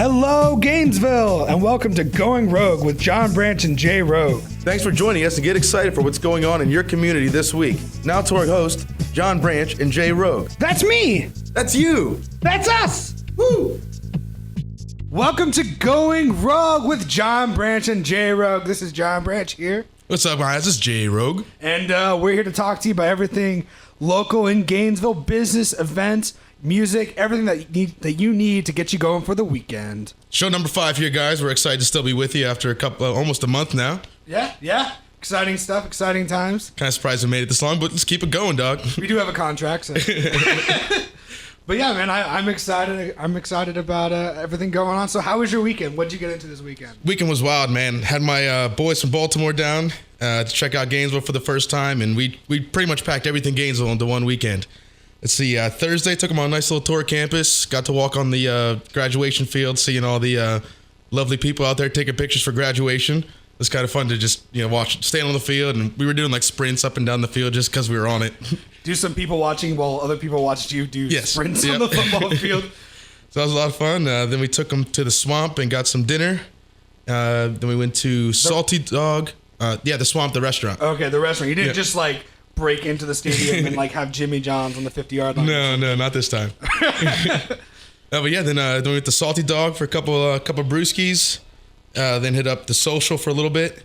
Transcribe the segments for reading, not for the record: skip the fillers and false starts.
Hello, Gainesville, and welcome to Going Rogue with John Branch and Jay Rogue. Thanks for joining us and get excited for what's going on in your community this week. Now to our host, John Branch and Jay Rogue. That's me. That's you. That's us. Woo! Welcome to Going Rogue with John Branch and Jay Rogue. This is John Branch here. What's up, guys? This is Jay Rogue. And we're here to talk to you about everything local in Gainesville, business, events, music, everything that you need to get you going for the weekend. Show number 5 here, guys. We're excited to still be with you after almost a month now. Yeah. Exciting stuff, exciting times. Kind of surprised we made it this long, but let's keep it going, dog. We do have a contract, so. But yeah, man, I'm excited. I'm excited about everything going on. So how was your weekend? What did you get into this weekend? Weekend was wild, man. Had my boys from Baltimore down to check out Gainesville for the first time, and we pretty much packed everything Gainesville into one weekend. Let's see, Thursday, took them on a nice little tour of campus, got to walk on the graduation field, seeing all the lovely people out there taking pictures for graduation. It was kind of fun to just, stand on the field, and we were doing like sprints up and down the field just because we were on it. Do some people watching while other people watched you do sprints on the football field. So that was a lot of fun. Then we took them to the swamp and got some dinner. Then we went to Salty Dog. The swamp, the restaurant. Okay, the restaurant. You didn't just like break into the stadium and like have Jimmy John's on the 50-yard line. No, not this time. But yeah, then we went to Salty Dog for a couple brewskis. Then hit up the Social for a little bit.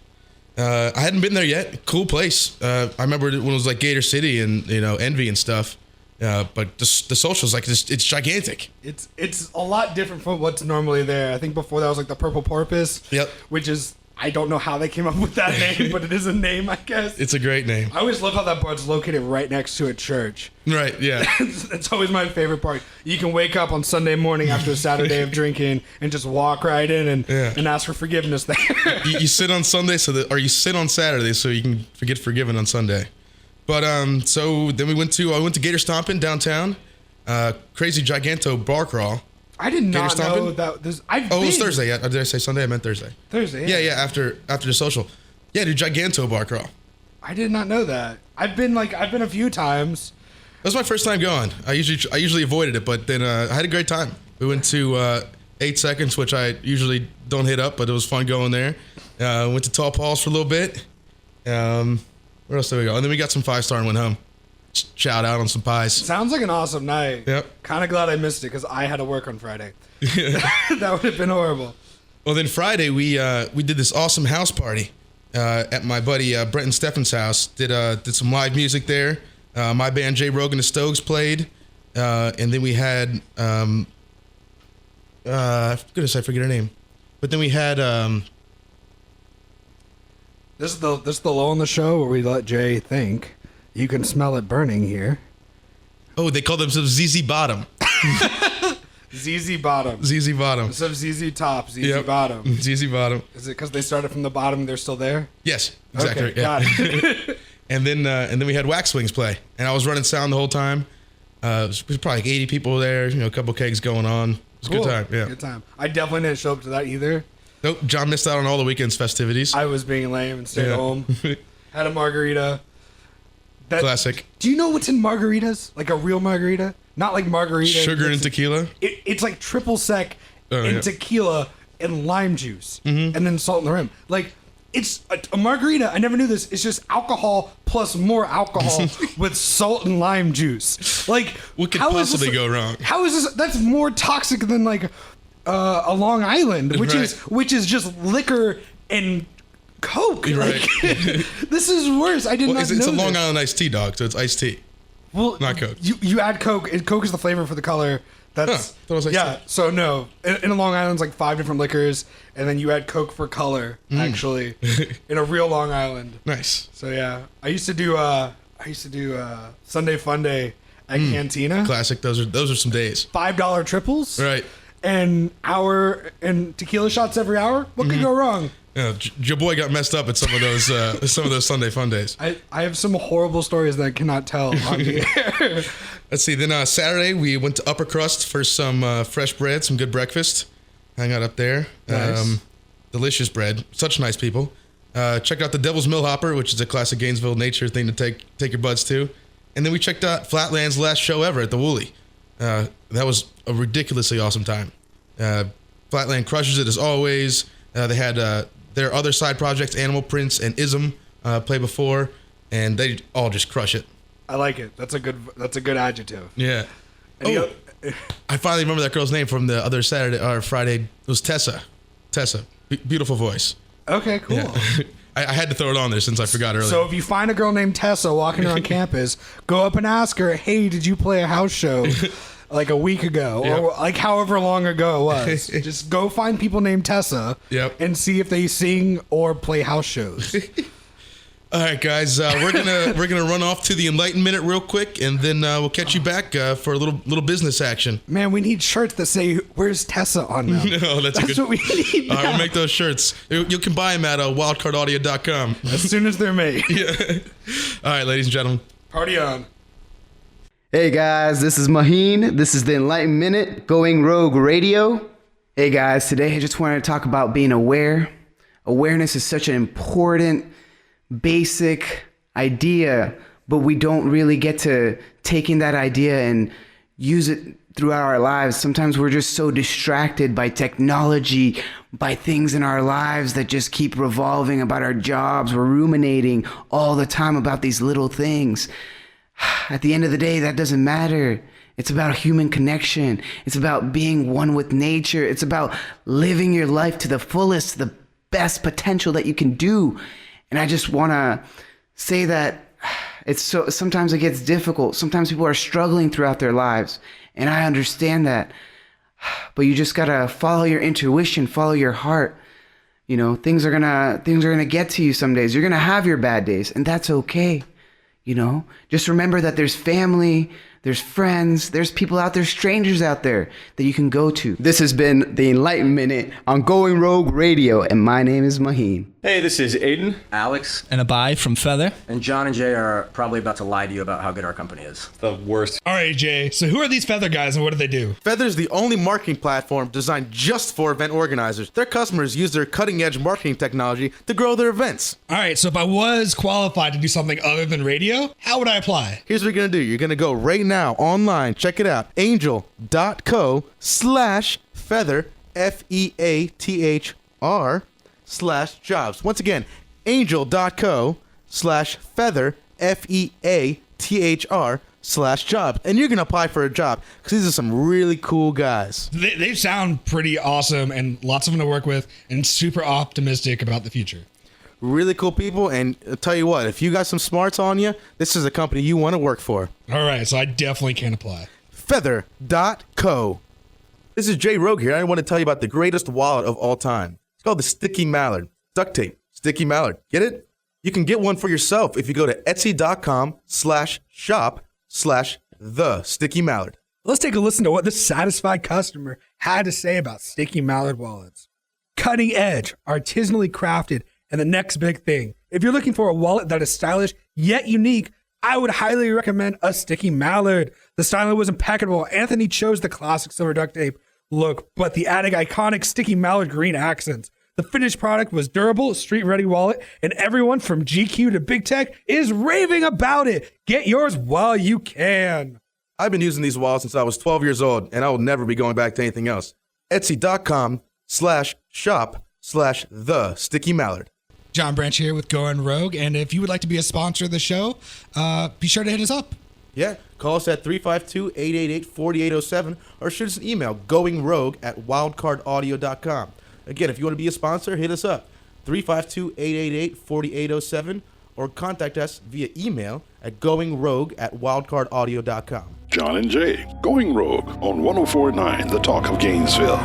I hadn't been there yet. Cool place. I remember when it was like Gator City and Envy and stuff. But the Social's like it's gigantic. It's a lot different from what's normally there. I think before that was like the Purple Porpoise. Yep. Which is, I don't know how they came up with that name, but it is a name, I guess. It's a great name. I always love how that bar's located right next to a church. Right, yeah. That's always my favorite part. You can wake up on Sunday morning after a Saturday of drinking and just walk right in and ask for forgiveness there. you sit on Sunday or you sit on Saturday so you can get forgiven on Sunday. But so then I went to Gator Stompin' downtown. Crazy Giganto bar crawl. I did not know that. It was Thursday. Yeah, did I say Sunday? I meant Thursday. Thursday. Yeah. After the Social. Yeah, dude, Giganto bar crawl. I did not know that. I've been a few times. That was my first time going. I usually avoided it, but then I had a great time. We went to 8 Seconds, which I usually don't hit up, but it was fun going there. Went to Tall Paul's for a little bit. Where else did we go? And then we got some 5-star and went home. Shout out on some pies. Sounds like an awesome night. Yep. Kind of glad I missed it because I had to work on Friday. That would have been horrible. Well, then Friday we did this awesome house party at my buddy Brenton Steffen's house. Did some live music there. My band Jay Rogue and the Stogs played, and then we had goodness, I forget her name, but then we had This is the lull in the show where we let Jay think. You can smell it burning here. Oh, they call themselves ZZ Bottom. ZZ Bottom. ZZ Bottom. Instead of ZZ Top, ZZ Bottom. ZZ Bottom. Is it because they started from the bottom and they're still there? Yes, exactly. Okay, got it. And then we had Wax Wings play, and I was running sound the whole time. It was probably like 80 people there. A couple kegs going on. It was Cool. a good time. Yeah, good time. I definitely didn't show up to that either. Nope, John missed out on all the weekend's festivities. I was being lame and stayed home. Had a margarita. Classic. Do you know what's in margaritas? Like a real margarita? Not like margarita. Sugar and tequila? It's like triple sec and tequila and lime juice. And then salt in the rim. Like, it's a margarita. I never knew this. It's just alcohol plus more alcohol with salt and lime juice. Like, what could possibly go wrong? How is this? That's more toxic than like a Long Island, which is just liquor and Coke. Right. Like, this is worse. I did not know. It's a Long Island iced tea, dog, so it's iced tea. Well, not Coke. You add Coke, and Coke is the flavor for the color. That's that was iced tea. So no, in a Long Island's like 5 different liquors, and then you add Coke for color. Actually, in a real Long Island. Nice. So yeah, I used to do Sunday Fun Day at Cantina. Classic. Those are some days. $5 triples. Right. And tequila shots every hour. What could go wrong? Yeah, your boy got messed up at some of those Sunday Fun Days. I have some horrible stories that I cannot tell on the air. Let's see. Then Saturday we went to Upper Crust for some fresh bread, some good breakfast. Hang out up there. Nice. Delicious bread. Such nice people. Checked out the Devil's Mill Hopper, which is a classic Gainesville nature thing to take your buds to. And then we checked out Flatland's last show ever at the Woolly. That was a ridiculously awesome time. Flatland crushes it as always. They had their other side projects, Animal Prince and Ism, play before, and they all just crush it. I like it. That's a good adjective. Yeah. I finally remember that girl's name from the other Saturday or Friday. It was Tessa. Beautiful voice. Okay, cool. Yeah. I had to throw it on there since I forgot earlier. So if you find a girl named Tessa walking around campus, go up and ask her, hey, did you play a house show like a week ago? Yep. Or like however long ago it was. Just go find people named Tessa and see if they sing or play house shows. All right, guys, we're gonna run off to the Enlightened Minute real quick, and then we'll catch you back for a little business action. Man, we need shirts that say "Where's Tessa" on them. No, that's what we need. All right, we'll make those shirts. You can buy them at wildcardaudio.com as soon as they're made. Yeah. All right, ladies and gentlemen, party on. Hey guys, this is Maheen. This is the Enlightened Minute, Going Rogue Radio. Hey guys, today I just wanted to talk about being aware. Awareness is such an important, basic idea, but we don't really get to taking that idea and use it throughout our lives. Sometimes we're just so distracted by technology, by things in our lives that just keep revolving about our jobs. We're ruminating all the time about these little things. At the end of the day, that doesn't matter. It's about human connection. It's about being one with nature. It's about living your life to the fullest, the best potential that you can do. And I just want to say that sometimes it gets difficult. Sometimes people are struggling throughout their lives. And I understand that. But you just got to follow your intuition, follow your heart. You know, things are going to get to you some days. You're going to have your bad days, and that's okay. You know, just remember that there's family, there's friends, there's people out there, strangers out there that you can go to. This has been the Enlightened Minute on Going Rogue Radio, and my name is Maheen. Hey, this is Aiden, Alex, and Abai from Feather. And John and Jay are probably about to lie to you about how good our company is. The worst. All right, Jay, so who are these Feather guys and what do they do? Feather is the only marketing platform designed just for event organizers. Their customers use their cutting-edge marketing technology to grow their events. All right, so if I was qualified to do something other than radio, how would I apply? Here's what you're going to do. You're going to go right now online. Check it out. angel.co/feather, FEATHR/jobs. Once again, angel.co/feather, FEATHR/jobs. And you're going to apply for a job because these are some really cool guys. They sound pretty awesome and lots of them to work with and super optimistic about the future. Really cool people, and I'll tell you what, if you got some smarts on you, this is a company you want to work for. All right, so I definitely can apply. Feather.co. This is Jay Rogue here. I want to tell you about the greatest wallet of all time. It's called the Sticky Mallard. Duct tape. Sticky Mallard. Get it? You can get one for yourself if you go to etsy.com/shop/the Sticky Mallard. Let's take a listen to what this satisfied customer had to say about Sticky Mallard wallets. Cutting edge, artisanally crafted, and the next big thing. If you're looking for a wallet that is stylish yet unique, I would highly recommend a Sticky Mallard. The styling was impeccable. Anthony chose the classic silver duct tape look, but the added iconic Sticky Mallard green accents. The finished product was durable, street-ready wallet, and everyone from GQ to Big Tech is raving about it. Get yours while you can. I've been using these wallets since I was 12 years old, and I will never be going back to anything else. Etsy.com/shop/the Sticky Mallard. John Branch here with Going Rogue, and if you would like to be a sponsor of the show, be sure to hit us up. Yeah, call us at 352-888-4807 or shoot us an email, goingrogue@wildcardaudio.com. Again, if you want to be a sponsor, hit us up, 352-888-4807, or contact us via email at goingrogue@wildcardaudio.com. John and Jay, Going Rogue on 104.9 The Talk of Gainesville.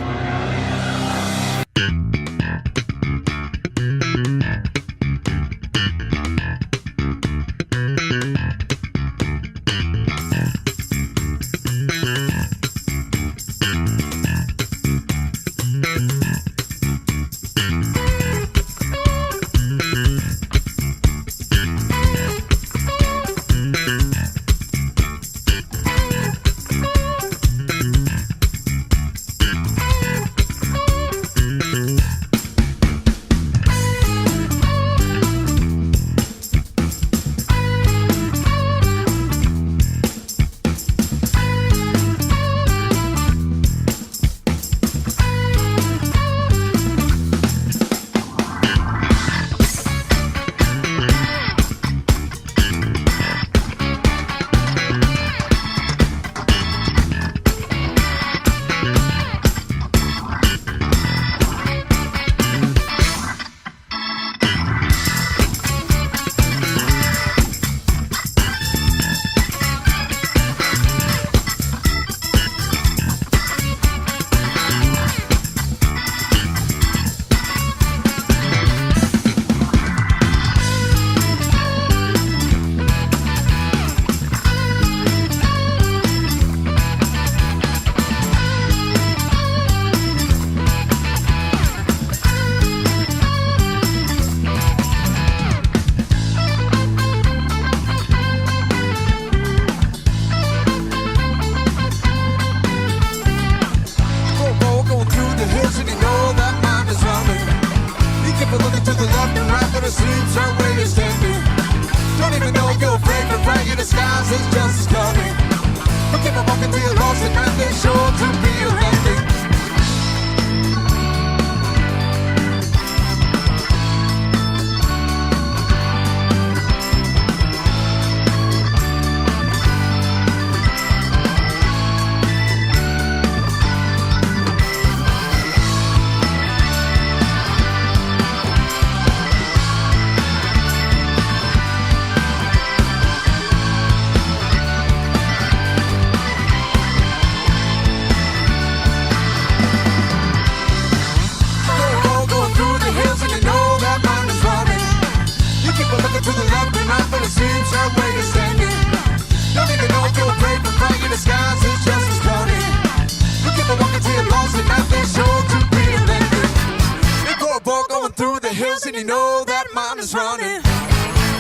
through the hills and you know that mine is running.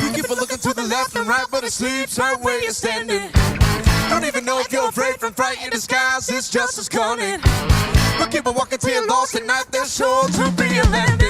You keep on looking to the left and right, but it sleeps right where you're standing. Don't even know if you're afraid from fright in disguise, it's just as cunning. But keep on walking till you're lost at night, there's sure to be a landing.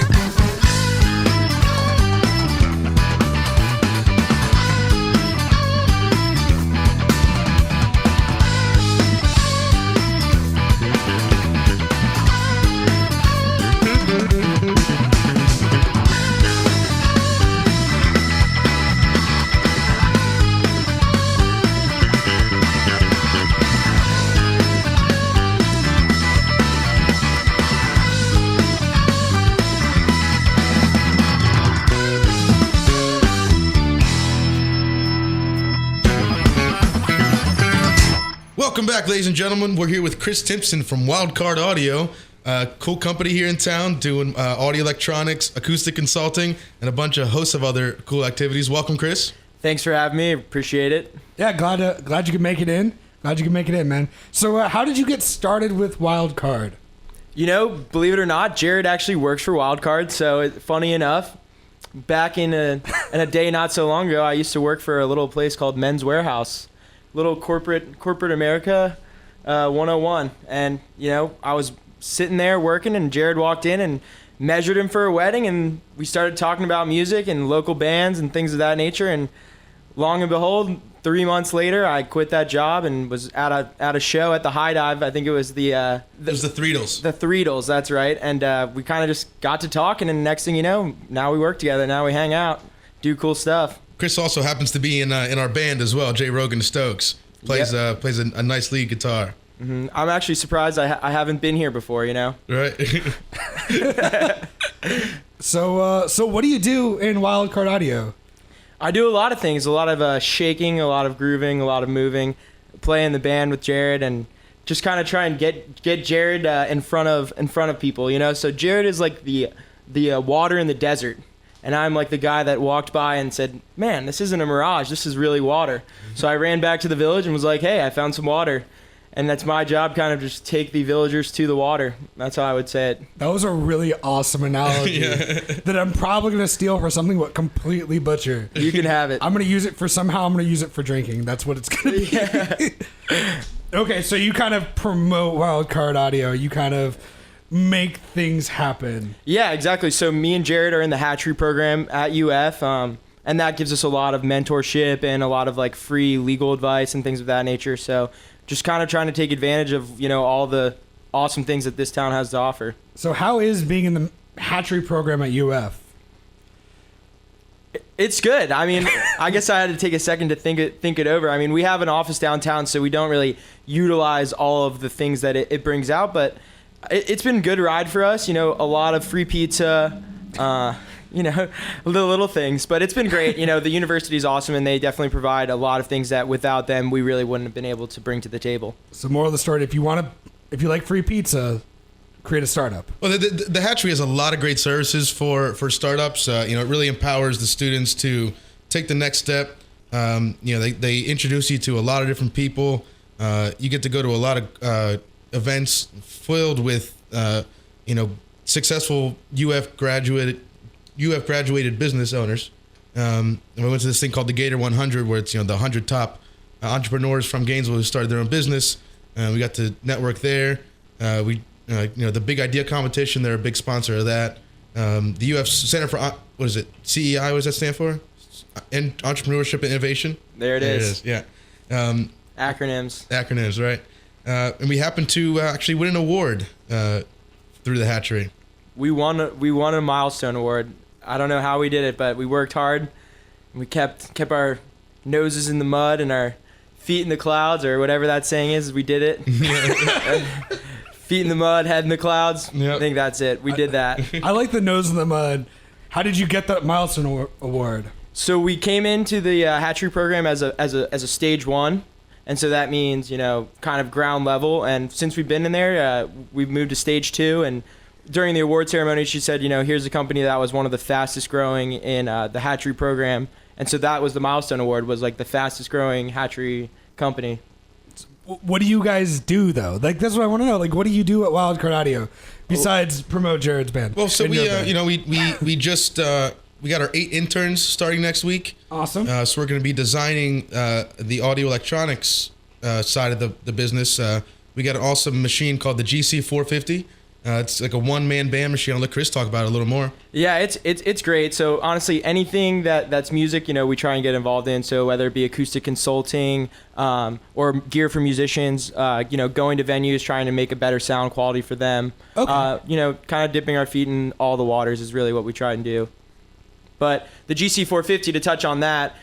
Welcome back, ladies and gentlemen. We're here with Chris Timpson from Wildcard Audio. Cool company here in town doing audio electronics, acoustic consulting, and a bunch of hosts of other cool activities. Welcome, Chris. Thanks for having me. Appreciate it. Yeah, glad you could make it in. Glad you could make it in, man. So how did you get started with Wildcard? You know, believe it or not, Jared actually works for Wildcard. So funny enough, back in a day not so long ago, I used to work for a little place called Men's Warehouse. Little corporate America 101. And, you know, I was sitting there working and Jared walked in and measured him for a wedding and we started talking about music and local bands and things of that nature. And long and behold, 3 months later, I quit that job and was at a show at the High Dive. I think it was it was the Threedles. The Threedles, that's right. And we kind of just got to talking and next thing you know, now we work together. Now we hang out, do cool stuff. Chris also happens to be in our band as well. Jay Rogan Stokes plays a nice lead guitar. Mm-hmm. I'm actually surprised I haven't been here before. You know. Right. So what do you do in Wildcard Audio? I do a lot of things. A lot of shaking, a lot of grooving, a lot of moving. Play in the band with Jared and just kind of try and get Jared in front of people. You know. So Jared is like the water in the desert. And I'm like the guy that walked by and said, man, this isn't a mirage. This is really water. So I ran back to the village and was like, hey, I found some water. And that's my job, kind of just take the villagers to the water. That's how I would say it. That was a really awesome analogy that I'm probably going to steal for something but completely butcher. You can have it. I'm going to use it for somehow. I'm going to use it for drinking. That's what it's going to be. Yeah. Okay, so you kind of promote Wildcard Audio. You kind of make things happen. Yeah, exactly. So me and Jared are in the hatchery program at UF, and that gives us a lot of mentorship and a lot of like free legal advice and things of that nature. So just kind of trying to take advantage of, you know, all the awesome things that this town has to offer. So how is being in the hatchery program at UF? It's good. I mean, I guess I had to take a second to think it over. I mean, we have an office downtown, so we don't really utilize all of the things that it brings out, but it's been a good ride for us, you know, a lot of free pizza, you know, the little things, but it's been great. You know, the university is awesome and they definitely provide a lot of things that without them, we really wouldn't have been able to bring to the table. So moral of the story, if you like free pizza, create a startup. Well, the hatchery has a lot of great services for startups. You know, it really empowers the students to take the next step. You know, they introduce you to a lot of different people. You get to go to a lot of events filled with you know, successful UF graduated business owners. And we went to this thing called the Gator 100, where it's, you know, the 100 top entrepreneurs from Gainesville who started their own business. We got to network there. You know, the Big Idea competition, they're a big sponsor of that. The UF Center for what is it? CEI? What does that stand for? And Entrepreneurship and Innovation. There it is. Yeah. Acronyms, right? And we happened to actually win an award through the hatchery. We won a milestone award. I don't know how we did it, but we worked hard. And we kept our noses in the mud and our feet in the clouds, or whatever that saying is. We did it. Feet in the mud, head in the clouds. Yep. I think that's it. We did that. I like the nose in the mud. How did you get that milestone award? So we came into the hatchery program as a stage 1. And so that means, you know, kind of ground level. And since we've been in there, we've moved to stage 2. And during the award ceremony, she said, you know, here's a company that was one of the fastest growing in the hatchery program. And so that was the milestone award, was like the fastest growing hatchery company. What do you guys do though? Like, that's what I want to know. Like, what do you do at Wildcard Audio? besides promote Jared's band? Well, so and we, your band? we just we got our 8 interns starting next week. Awesome. So we're going to be designing the audio electronics side of the business. We got an awesome machine called the GC450. It's like a one-man band machine. I'll let Chris talk about it a little more. Yeah, it's great. So honestly, anything that's music, we try and get involved in. So whether it be acoustic consulting or gear for musicians, going to venues, trying to make a better sound quality for them. Okay. Kind of dipping our feet in all the waters is really what we try and do. But the GC450, to touch on that,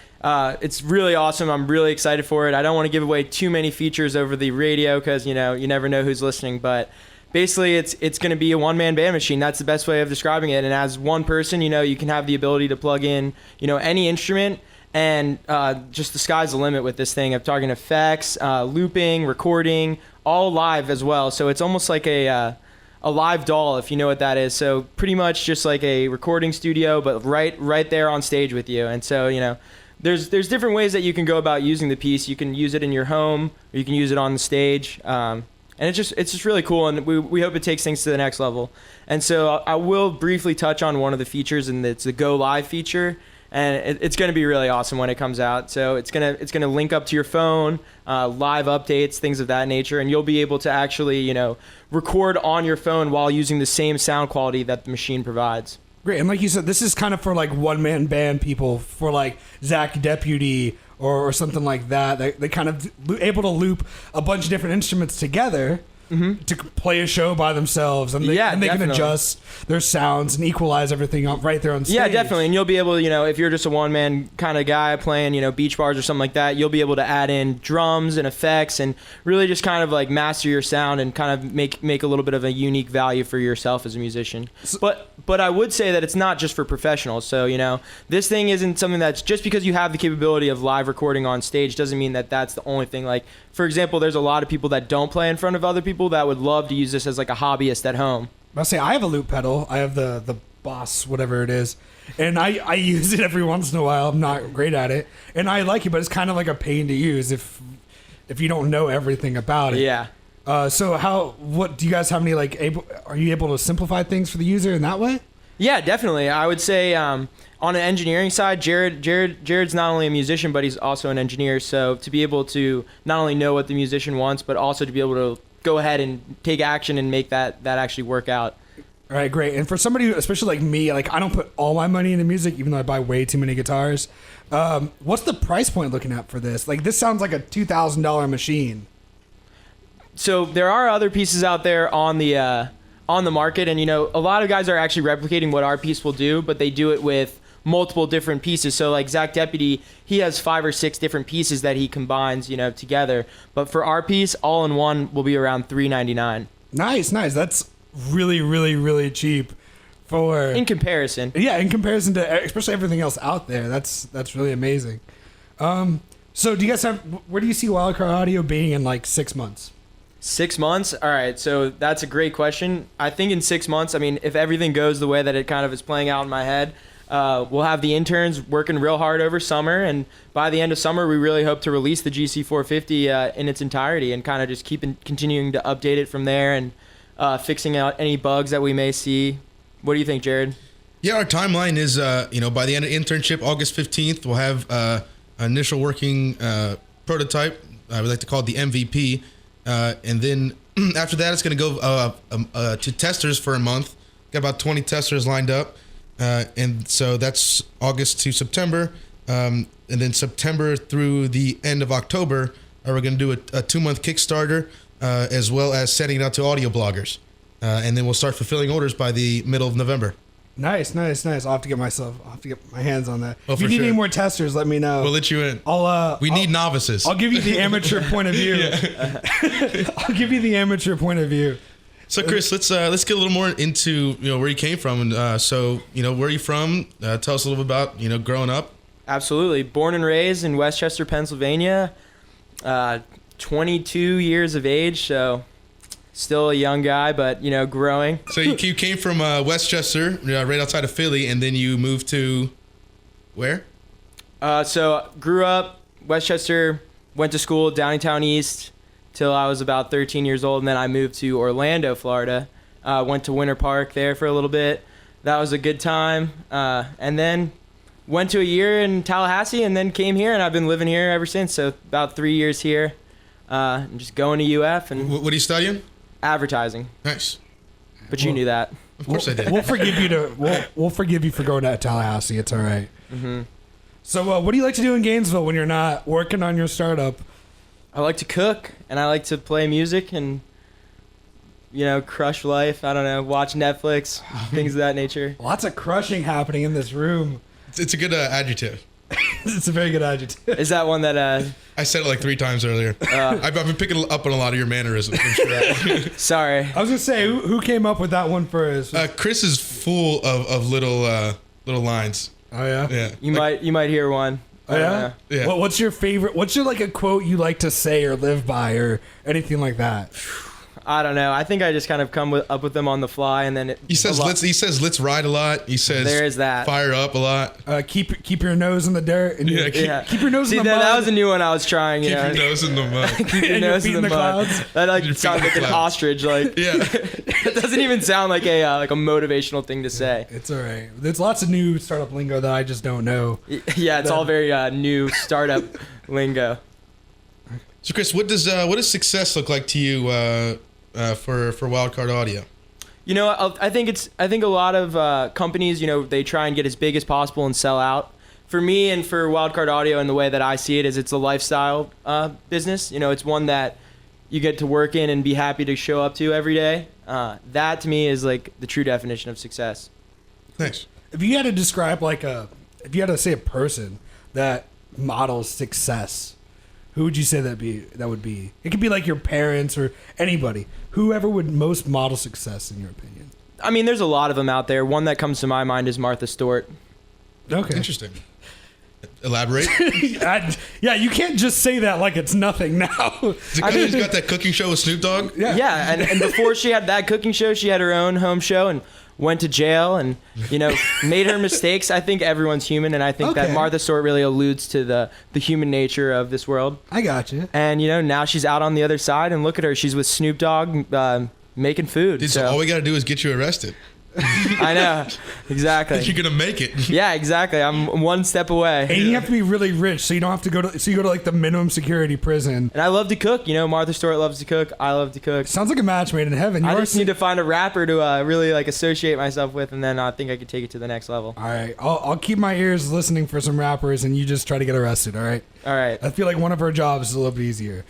it's really awesome. I'm really excited for it. I don't want to give away too many features over the radio because, you never know who's listening. But basically, it's going to be a one-man band machine. That's the best way of describing it. And as one person, you can have the ability to plug in, any instrument. And just the sky's the limit with this thing. I'm talking effects, looping, recording, all live as well. So it's almost like a live doll, if you know what that is. So pretty much just like a recording studio, but right there on stage with you. And so, there's different ways that you can go about using the piece. You can use it in your home, or you can use it on the stage. And it's just really cool, and we hope it takes things to the next level. And so I will briefly touch on one of the features, and it's the Go Live feature. And it's going to be really awesome when it comes out. So it's gonna link up to your phone, live updates, things of that nature, and you'll be able to actually record on your phone while using the same sound quality that the machine provides. Great, and like you said, this is kind of for like one-man band people, for like Zach Deputy or something like that. They kind of able to loop a bunch of different instruments together. To play a show by themselves, and they can adjust their sounds and equalize everything right there on stage. Yeah, definitely. And you'll be able to, if you're just a one-man kind of guy playing, beach bars or something like that, you'll be able to add in drums and effects and really just kind of like master your sound and kind of make a little bit of a unique value for yourself as a musician. But I would say that it's not just for professionals. So, this thing isn't something that's just because you have the capability of live recording on stage doesn't mean that that's the only thing. Like, for example, there's a lot of people that don't play in front of other people that would love to use this as like a hobbyist at home. I'll say I have a loop pedal. I have the Boss, whatever it is, and I use it every once in a while. I'm not great at it, and I like it, but it's kind of like a pain to use if you don't know everything about it. Yeah. So what do you guys have any are you able to simplify things for the user in that way? Yeah, definitely. I would say on an engineering side, Jared's not only a musician, but he's also an engineer. So to be able to not only know what the musician wants, but also to be able to go ahead and take action and make that actually work out. All right, great. And for somebody, especially like me, I don't put all my money into music, even though I buy way too many guitars. What's the price point looking at for this? This sounds like a $2,000 machine. So there are other pieces out there on the market, and a lot of guys are actually replicating what our piece will do, but they do it with multiple different pieces. So like Zach Deputy, he has 5 or 6 different pieces that he combines, together. But for our piece, all in one will be around $399. Nice. That's really, really, really cheap for in comparison. Yeah, in comparison to especially everything else out there. That's really amazing. So do you guys where do you see Wildcard Audio being in 6 months? 6 months? All right, so that's a great question. I think in 6 months, if everything goes the way that it kind of is playing out in my head, we'll have the interns working real hard over summer, and by the end of summer, we really hope to release the GC450 in its entirety and kind of just continuing to update it from there and fixing out any bugs that we may see. What do you think, Jared? Yeah, our timeline is, by the end of internship, August 15th, we'll have an initial working prototype. I would like to call it the MVP. And then after that, it's going to go to testers for a month. Got about 20 testers lined up. And so that's August to September. And then September through the end of October, we're going to do a 2-month Kickstarter, as well as sending it out to audio bloggers. And then we'll start fulfilling orders by the middle of November. Nice. I'll have to get my hands on that. Oh, if you need any more testers, let me know. We'll let you in. We need novices. I'll give you the amateur point of view. I'll give you the amateur point of view. So Chris, let's get a little more into where you came from, and so where are you from? Tell us a little bit about growing up. Absolutely, born and raised in Westchester, Pennsylvania. 22 years of age, so still a young guy, but growing. So you came from Westchester, right outside of Philly, and then you moved to where? So grew up Westchester, went to school Downingtown East till I was about 13 years old, and then I moved to Orlando, Florida, Went to Winter Park there for a little bit. That was a good time. And then went to a year in Tallahassee and then came here, and I've been living here ever since. So about 3 years here. And just going to UF. And What are you studying? Advertising. Nice. But you knew that. Of course I did. We'll forgive you for going to Tallahassee. It's all right. Mm-hmm. So, what do you like to do in Gainesville when you're not working on your startup? I like to cook, and I like to play music and, crush life. I don't know, watch Netflix, things of that nature. Lots of crushing happening in this room. It's a good adjective. It's a very good adjective. Is that one that... I said it like 3 times earlier. I've been picking up on a lot of your mannerisms. I'm sure. Sorry. I was going to say, who came up with that one first? Chris is full of little lines. Oh, yeah? Yeah. You might hear one. Oh, yeah? Yeah. What's your favorite? What's your, a quote you like to say or live by or anything like that? I don't know. I think I just kind of come up with them on the fly, and then He says let's ride a lot. He says there is that. Fire up a lot. Keep your nose in the dirt. And keep your nose in the mud. That was a new one I was trying. Keep your nose in the mud. Keep your nose in the mud. Clouds. That sounds like an ostrich. Yeah. It doesn't even sound like a motivational thing to say. It's all right. There's lots of new startup lingo that I just don't know. Yeah, it's all very new startup lingo. So Chris, what does success look like to you for Wildcard Audio? I think a lot of companies, they try and get as big as possible and sell out. For me and for Wildcard Audio, and the way that I see it is, it's a lifestyle business. It's one that you get to work in and be happy to show up to every day. That to me is like the true definition of success. Nice. If you had to describe if you had to say a person that models success, who would you say that would be? It could be like your parents or anybody. Whoever would most model success in your opinion. I mean, there's a lot of them out there. One that comes to my mind is Martha Stewart. Okay. Interesting. Elaborate. Yeah, you can't just say that like it's nothing now. She's got that cooking show with Snoop Dogg? Yeah, and before she had that cooking show, she had her own home show and went to jail and, made her mistakes. I think everyone's human, and I think that Martha Stewart really alludes to the human nature of this world. I got you. And, now she's out on the other side, and look at her. She's with Snoop Dogg making food. Dude, so all we got to do is get you arrested. I know. Exactly. You're going to make it. Yeah, exactly. I'm one step away. And you have to be really rich, so you don't have to go to the minimum security prison. And I love to cook. Martha Stewart loves to cook. I love to cook. Sounds like a match made in heaven. I just need to find a rapper to really associate myself with, and then I think I could take it to the next level. All right. I'll keep my ears listening for some rappers, and you just try to get arrested, all right? All right. I feel like one of our jobs is a little bit easier.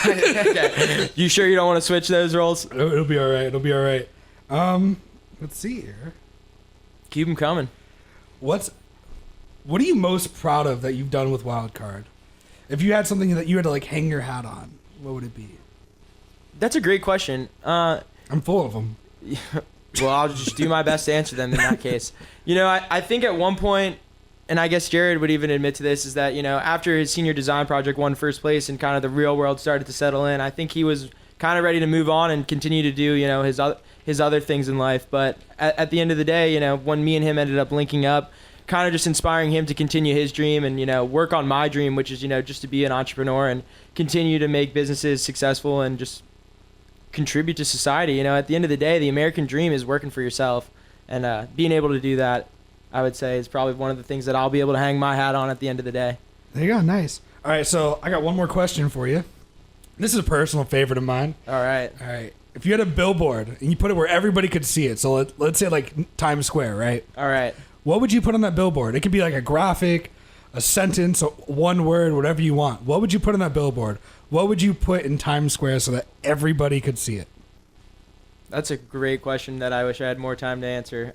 Okay. You sure you don't want to switch those roles? It'll be all right. It'll be all right. Let's see here. Keep them coming. What are you most proud of that you've done with Wildcard? If you had something that you had to hang your hat on, what would it be? That's a great question. I'm full of them. Well, I'll just do my best to answer them in that case. I think at one point, and I guess Jared would even admit to this, is that, after his senior design project won first place and kind of the real world started to settle in, I think he was kind of ready to move on and continue to do, his other things in life. But at the end of the day, when me and him ended up linking up, kind of just inspiring him to continue his dream and, work on my dream, which is, just to be an entrepreneur and continue to make businesses successful and just contribute to society. At the end of the day, the American dream is working for yourself, and being able to do that, I would say, is probably one of the things that I'll be able to hang my hat on at the end of the day. There you go. Nice. All right. So I got one more question for you. This is a personal favorite of mine. All right. If you had a billboard and you put it where everybody could see it, so let's say Times Square, right? All right. What would you put on that billboard? It could be like a graphic, a sentence, one word, whatever you want. What would you put on that billboard? What would you put in Times Square so that everybody could see it? That's a great question that I wish I had more time to answer.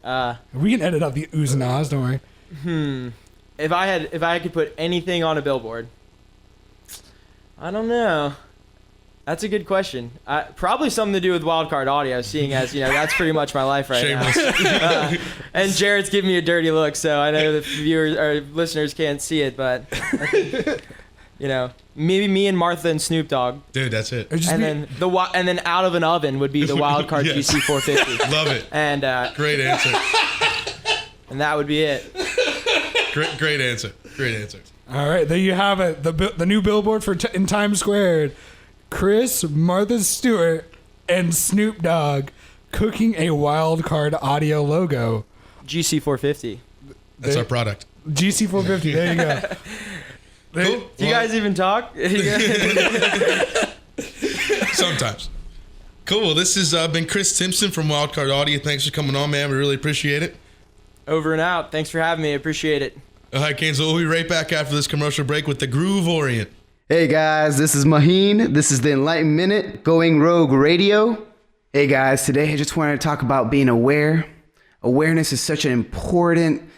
We can edit out the oohs and ahs, don't worry. If I could put anything on a billboard, I don't know. That's a good question. Probably something to do with Wildcard Audio, seeing as, that's pretty much my life right now. And Jared's giving me a dirty look, so I know the viewers or listeners can't see it, but, maybe me and Martha and Snoop Dogg. Dude, that's it. And then out of an oven would be the Wildcard Yes. GC 450. Love it. And great answer. And that would be it. Great answer. Great answer. All right, there you have it. The new billboard in Times Square. Chris, Martha Stewart, and Snoop Dogg cooking a Wildcard audio logo. GC450. That's our product. GC450. There you go. Cool. Do you guys even talk? Sometimes. Cool. Well, this has been Chris Timpson from Wildcard Audio. Thanks for coming on, man. We really appreciate it. Over and out. Thanks for having me. I appreciate it. All right, Canes, we'll be right back after this commercial break with the Groove Orient. Hey guys, this is Maheen. This is the Enlightened Minute, Going Rogue Radio. Hey guys, today I just wanted to talk about being aware. Awareness is such an important,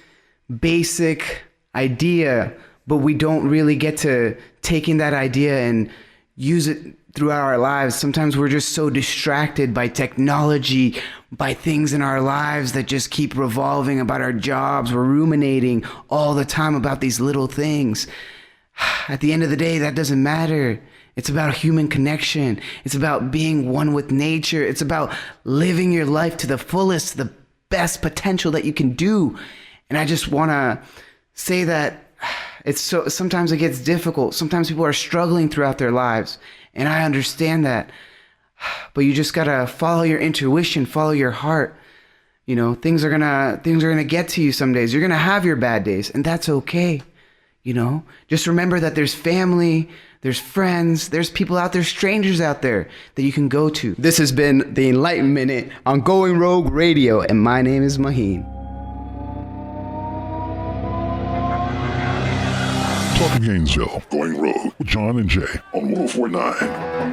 basic idea, but we don't really get to taking that idea and use it throughout our lives. Sometimes we're just so distracted by technology, by things in our lives that just keep revolving about our jobs. We're ruminating all the time about these little things. At the end of the day, that doesn't matter. It's about human connection. It's about being one with nature. It's about living your life to the fullest, the best potential that you can do. And I just want to say that sometimes it gets difficult. Sometimes people are struggling throughout their lives. And I understand that. But you just got to follow your intuition, follow your heart. You know, things are going to get to you some days. You're going to have your bad days, and that's okay. You know, just remember that there's family, there's friends, there's people out there, strangers out there that you can go to. This has been the Enlightened Minute on Going Rogue Radio, and my name is Maheen. Talking Gainesville, Going Rogue with John and Jay on 104.9.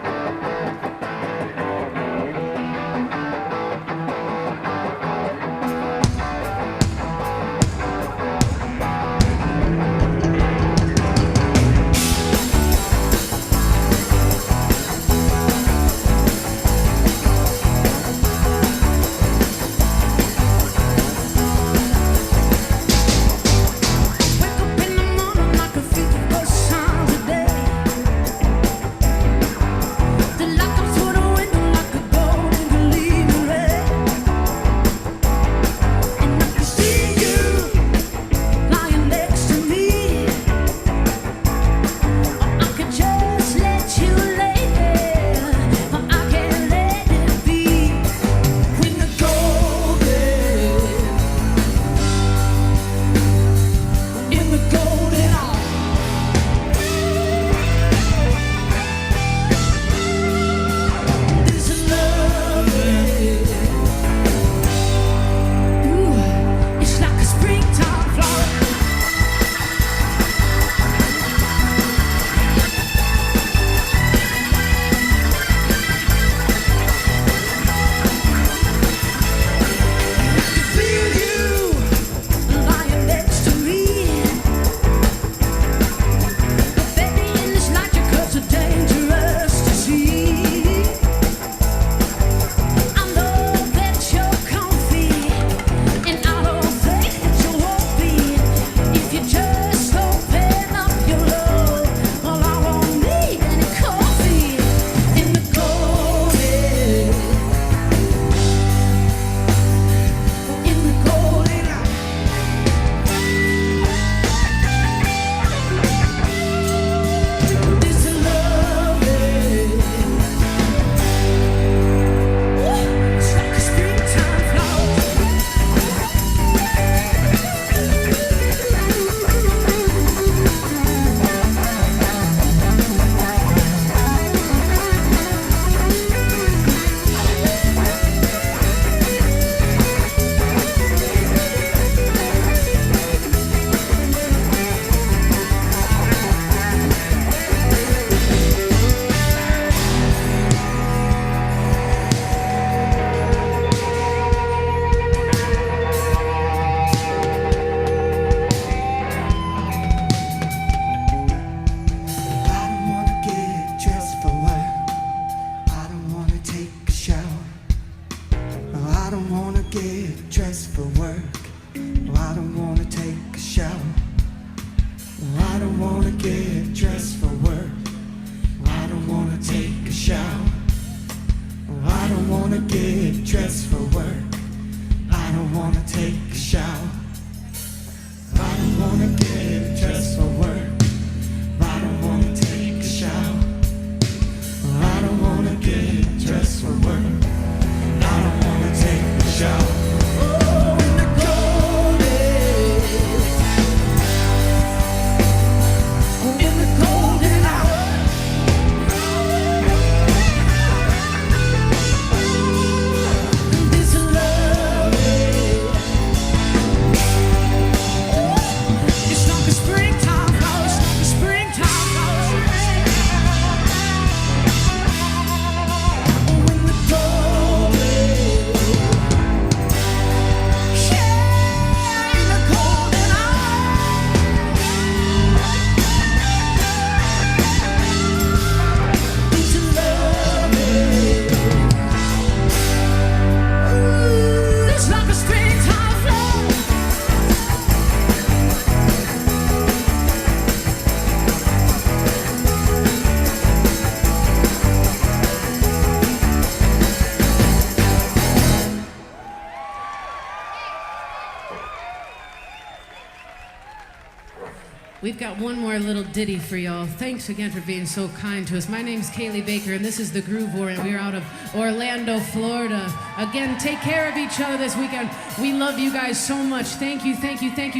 We've got one more little ditty for y'all. Thanks again for being so kind to us. My name's Kaylee Baker, and this is the Groove Orient. We're out of Orlando, Florida. Again, take care of each other this weekend. We love you guys so much. Thank you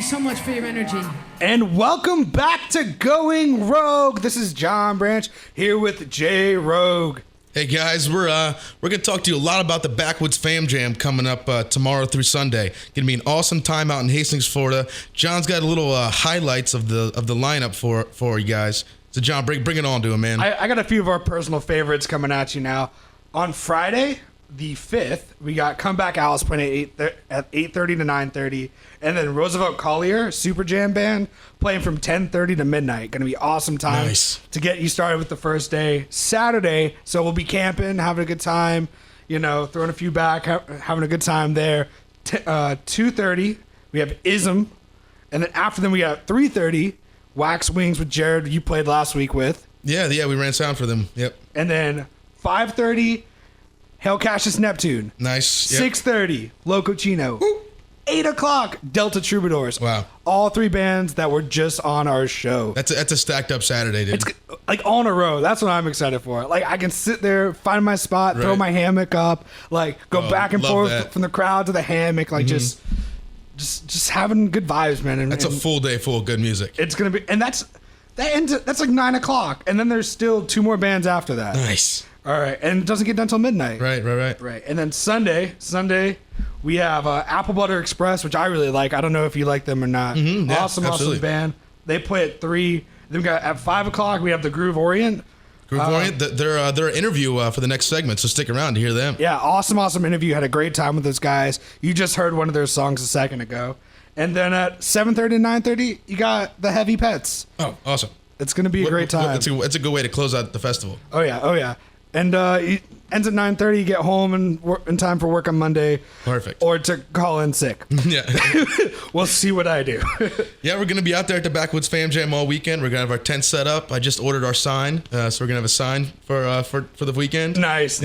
so much for your energy. And welcome back to Going Rogue. This is John Branch here with J Rogue. Hey guys, we're gonna talk to you a lot about the Backwoods Fam Jam coming up tomorrow through Sunday. Gonna be an awesome time out in Hastings, Florida. John's got a little highlights of the lineup for you guys. So John, bring it on to him, man. I got a few of our personal favorites coming at you now. On Friday, the 5th, we got Comeback Alice playing at 8:30 to 9:30, and then Roosevelt Collier Super Jam Band playing from 10:30 to midnight. Going to be awesome time to get you started with the first day. Saturday, so we'll be camping, having a good time, throwing a few back, having a good time there. 2:30, we have Ism, and then after them we got 3:30, Wax Wings with Jared, you played last week with. Yeah, we ran sound for them. Yep. And then 5:30. Hail Cassius Neptune. Nice. Yep. 6:30, Loco Chino. 8 o'clock, Delta Troubadours. Wow. All three bands that were just on our show. That's a stacked up Saturday, dude. It's like all in a row. That's what I'm excited for. Like I can sit there, find my spot, throw my hammock up, like go back and forth from the crowd to the hammock, like just having good vibes, man. And, that's a full day full of good music. It's gonna be, and that's like 9 o'clock, and then there's still 2 more bands after that. Nice. All right, and it doesn't get done until midnight. Right. And then Sunday, we have Apple Butter Express, which I really like. I don't know if you like them or not. Mm-hmm, yeah, awesome band. They play at 3. Then we got at 5 o'clock. We have the Groove Orient. Orient. They're an interview for the next segment, so stick around to hear them. Yeah, awesome interview. Had a great time with those guys. You just heard one of their songs a second ago. And then at 7:30 and 9:30, you got the Heavy Pets. Oh, awesome! It's gonna be a great time. It's a good way to close out the festival. Oh yeah. And it ends at 9:30. You get home in time for work on Monday. Perfect. Or to call in sick. Yeah. We'll see what I do. Yeah, we're gonna be out there at the Backwoods Fam Jam all weekend. We're gonna have our tent set up. I just ordered our sign, so we're gonna have a sign for the weekend. Nice.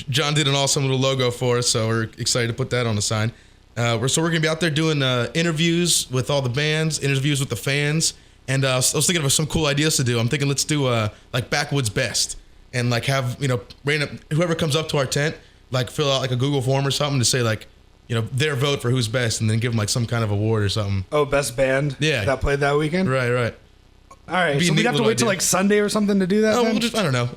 John did an awesome little logo for us, so we're excited to put that on the sign. We're gonna be out there doing interviews with all the bands, interviews with the fans, and I was thinking of some cool ideas to do. I'm thinking let's do like Backwoods Best. And like have random whoever comes up to our tent, like fill out like a Google form or something to say like, their vote for who's best, and then give them like some kind of award or something. Oh, best band. Yeah. That played that weekend. Right. All right. So we'd have to wait till like Sunday or something to do that. Oh, I don't know.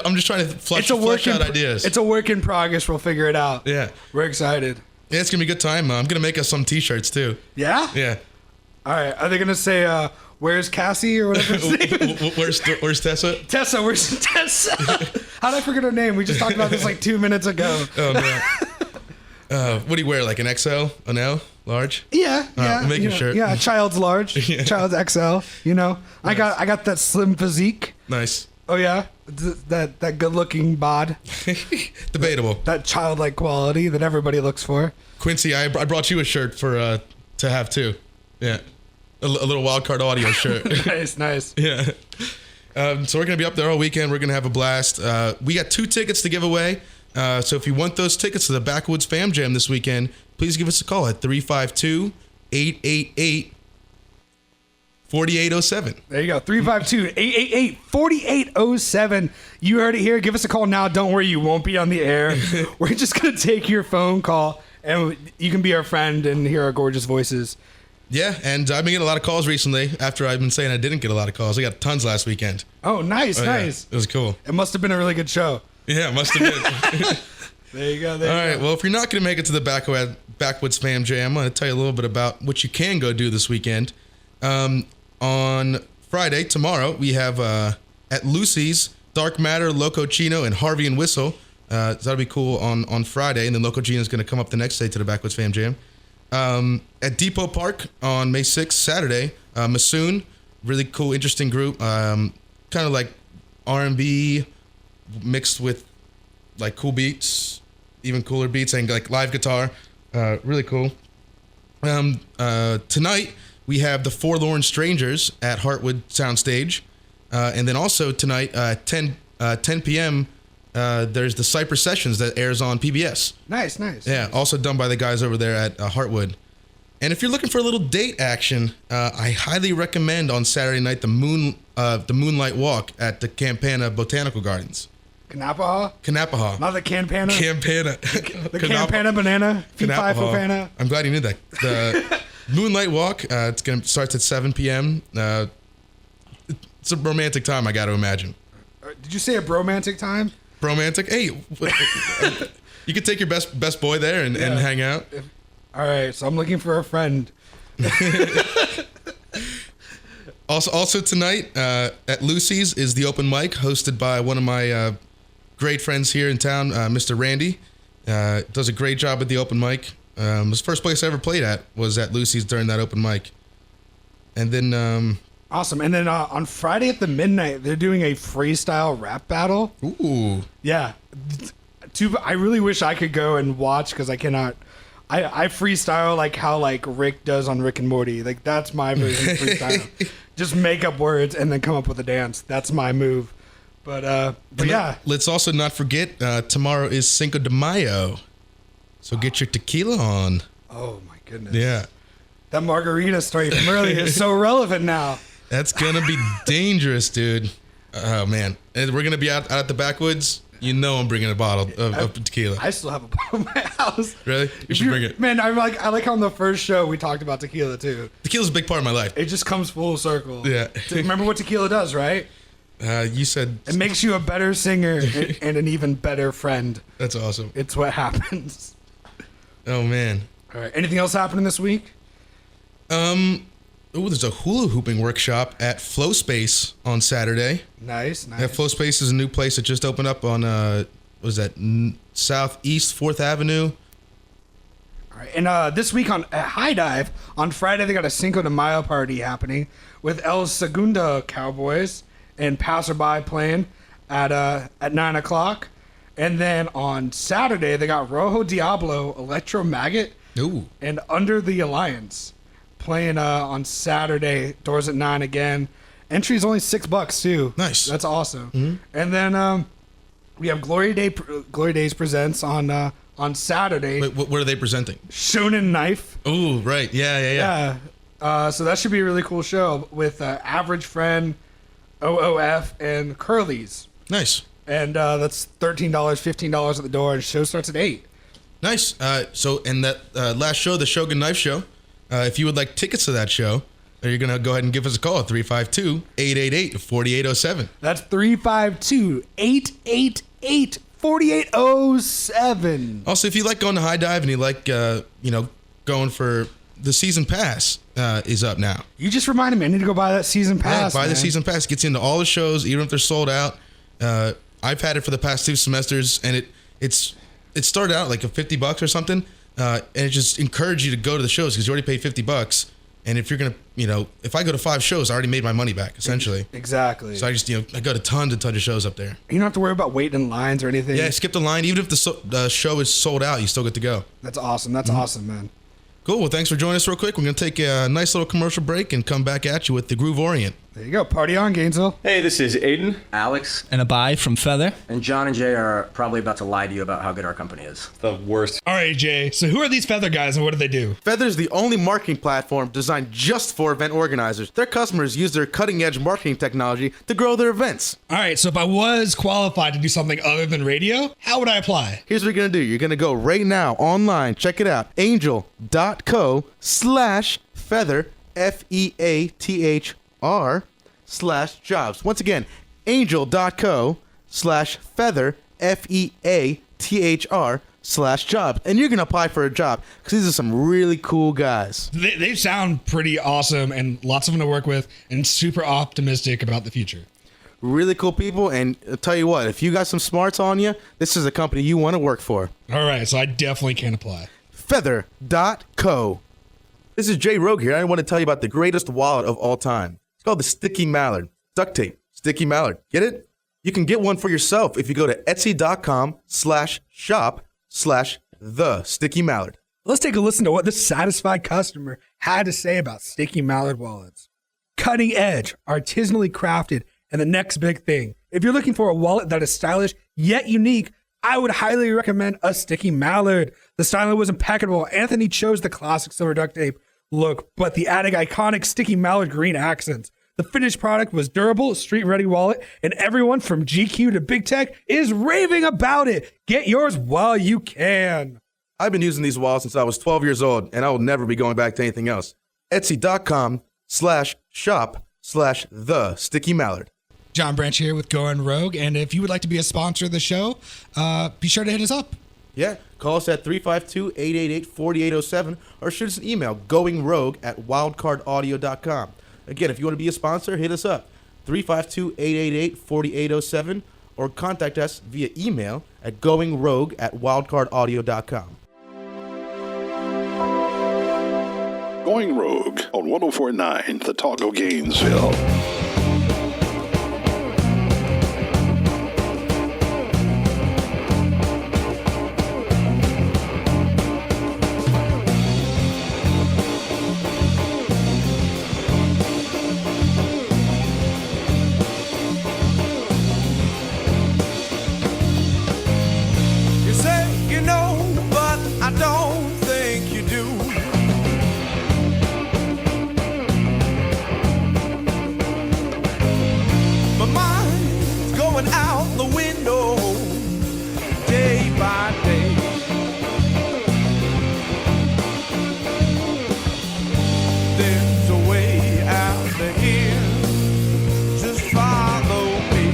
I'm just trying to flush out ideas. It's a work in progress. We'll figure it out. Yeah. We're excited. Yeah, it's gonna be a good time. I'm gonna make us some T-shirts too. Yeah. Yeah. All right. Are they gonna say? Where's Cassie or whatever his name is? Where's Tessa? Tessa, where's Tessa? How did I forget her name? We just talked about this like 2 minutes ago. Oh, man. What do you wear, like an XL, an L, large? Yeah. Making sure. Yeah, child's large, child's XL, Nice. I got that slim physique. Nice. Oh, yeah? That good-looking bod. Debatable. That childlike quality that everybody looks for. Quincy, I brought you a shirt for to have, too. Yeah. A little Wildcard audio shirt. Nice. Yeah. So we're going to be up there all weekend. We're going to have a blast. We got 2 tickets to give away. So if you want those tickets to the Backwoods Fam Jam this weekend, please give us a call at 352-888-4807. There you go. 352-888-4807. You heard it here. Give us a call now. Don't worry, you won't be on the air. We're just going to take your phone call, and you can be our friend and hear our gorgeous voices. Yeah, and I've been getting a lot of calls recently after I've been saying I didn't get a lot of calls. I got tons last weekend. Oh, nice. Yeah, it was cool. It must have been a really good show. Yeah, it must have been. There you go. All right, well, if you're not going to make it to the Backwoods Fam Jam, I'm going to tell you a little bit about what you can go do this weekend. On Friday, tomorrow, we have at Lucy's, Dark Matter, Loco Chino, and Harvey and Whistle. So that'll be cool on Friday, and then Loco Chino is going to come up the next day to the Backwoods Fam Jam. At Depot Park on May 6th, Saturday, Masoon, really cool, interesting group, kind of like R&B mixed with like cool beats, even cooler beats, and like live guitar, really cool. Tonight we have the Forlorn Strangers at Heartwood Soundstage, and then also tonight 10 p.m. There's the Cypress Sessions that airs on PBS. Nice. Yeah, also done by the guys over there at Heartwood. And if you're looking for a little date action, I highly recommend on Saturday night the Moonlight Walk at the Campana Botanical Gardens. Kanapaha? Not the Campana? Campana. The Campana banana? Kanapaha. I'm glad you knew that. The Moonlight Walk, starts at 7 p.m. It's a romantic time, I got to imagine. Did you say a bromantic time? Bromantic? Hey, you could take your best boy there and hang out. All right, so I'm looking for a friend. Also tonight at Lucy's is the open mic hosted by one of my great friends here in town, Mr. Randy. Does a great job at the open mic. The first place I ever played at was at Lucy's during that open mic. And then... Awesome. And then on Friday at the midnight, they're doing a freestyle rap battle. Ooh. Yeah. I really wish I could go and watch because I cannot. I freestyle like how like Rick does on Rick and Morty. Like that's my version of freestyle. Just make up words and then come up with a dance. That's my move. But yeah. Let's also not forget tomorrow is Cinco de Mayo. So get your tequila on. Oh my goodness. Yeah. That margarita story from earlier is so relevant now. That's gonna be dangerous, dude. Oh man, and we're gonna be out at the backwoods. You know, I'm bringing a bottle of tequila. I still have a bottle in my house. Really? You should bring it. Man, I like how on the first show we talked about tequila too. Tequila's a big part of my life. It just comes full circle. Yeah. Remember what tequila does, right? You said it makes you a better singer and an even better friend. That's awesome. It's what happens. Oh man. All right. Anything else happening this week? There's a hula hooping workshop at Flow Space on Saturday. Nice. Yeah, Flow Space is a new place that just opened up on Southeast 4th Avenue. All right, and this week at High Dive on Friday they got a Cinco de Mayo party happening with El Segunda Cowboys and Passerby playing at 9:00, and then on Saturday they got Rojo Diablo, Electro Maggot, and Under the Alliance. Playing on Saturday, doors at 9 again. Entry is only $6 too. Nice. That's awesome. Mm-hmm. And then we have Glory Days presents on Saturday. Wait, what are they presenting? Shonen Knife. Oh, right. Yeah. So that should be a really cool show with Average Friend, OOF, and Curly's. Nice. And that's $13, $15 at the door. And the show starts at 8. Nice. So in that last show, the Shogun Knife Show. If you would like tickets to that show, you're going to go ahead and give us a call at 352-888-4807. That's 352-888-4807. Also, if you like going to High Dive and you like, going for the season pass is up now. You just reminded me. I need to go buy that season pass. Yeah, buy the season pass. Gets you into all the shows, even if they're sold out. I've had it for the past 2 semesters, and it started out like a $50 or something. And it just encouraged you to go to the shows because you already paid $50. And if you're going to, if I go to 5 shows, I already made my money back, essentially. Exactly. So I just, I go to tons and tons of shows up there. You don't have to worry about waiting in lines or anything. Yeah, skip the line. Even if the show is sold out, you still get to go. That's awesome. That's awesome, man. Cool. Well, thanks for joining us real quick. We're going to take a nice little commercial break and come back at you with the Groove Orient. There you go. Party on, Gainesville. Hey, this is Aiden, Alex, and Abai from Feather. And John and Jay are probably about to lie to you about how good our company is. The worst. All right, Jay. So who are these Feather guys and what do they do? Feather's the only marketing platform designed just for event organizers. Their customers use their cutting-edge marketing technology to grow their events. All right, so if I was qualified to do something other than radio, how would I apply? Here's what you're going to do. You're going to go right now online. Check it out. angel.co/feather, FEATHR /jobs. Once again, angel.co/feather, FEATHR /jobs. And you're going to apply for a job because these are some really cool guys. They sound pretty awesome and lots of them to work with and super optimistic about the future. Really cool people. And I'll tell you what, if you got some smarts on you, this is a company you want to work for. All right, so I definitely can apply. Feather.co. This is Jay Rogue here. I want to tell you about the greatest wallet of all time. It's called the Sticky Mallard. Duct tape. Sticky Mallard. Get it? You can get one for yourself if you go to etsy.com/shop/the Sticky Mallard. Let's take a listen to what this satisfied customer had to say about Sticky Mallard wallets. Cutting edge, artisanally crafted, and the next big thing. If you're looking for a wallet that is stylish yet unique, I would highly recommend a Sticky Mallard. The styling was impeccable. Anthony chose the classic silver duct tape look, but the added iconic sticky mallard green accents. The finished product was durable, street-ready wallet, and everyone from GQ to Big Tech is raving about it. Get yours while you can. I've been using these wallets since I was 12 years old, and I will never be going back to anything else. Etsy.com/shop/the Sticky Mallard. John Branch here with Going Rogue, and if you would like to be a sponsor of the show, be sure to hit us up. Yeah, call us at 352-888-4807 or shoot us an email, goingrogue@wildcardaudio.com. Again, if you want to be a sponsor, hit us up, 352-888-4807 or contact us via email at goingrogue@wildcardaudio.com. Going Rogue on 104.9 The Talk of Gainesville. You say you know, but I don't think you do. My mind's going out the window day by day. There's a way out of here. Just follow me.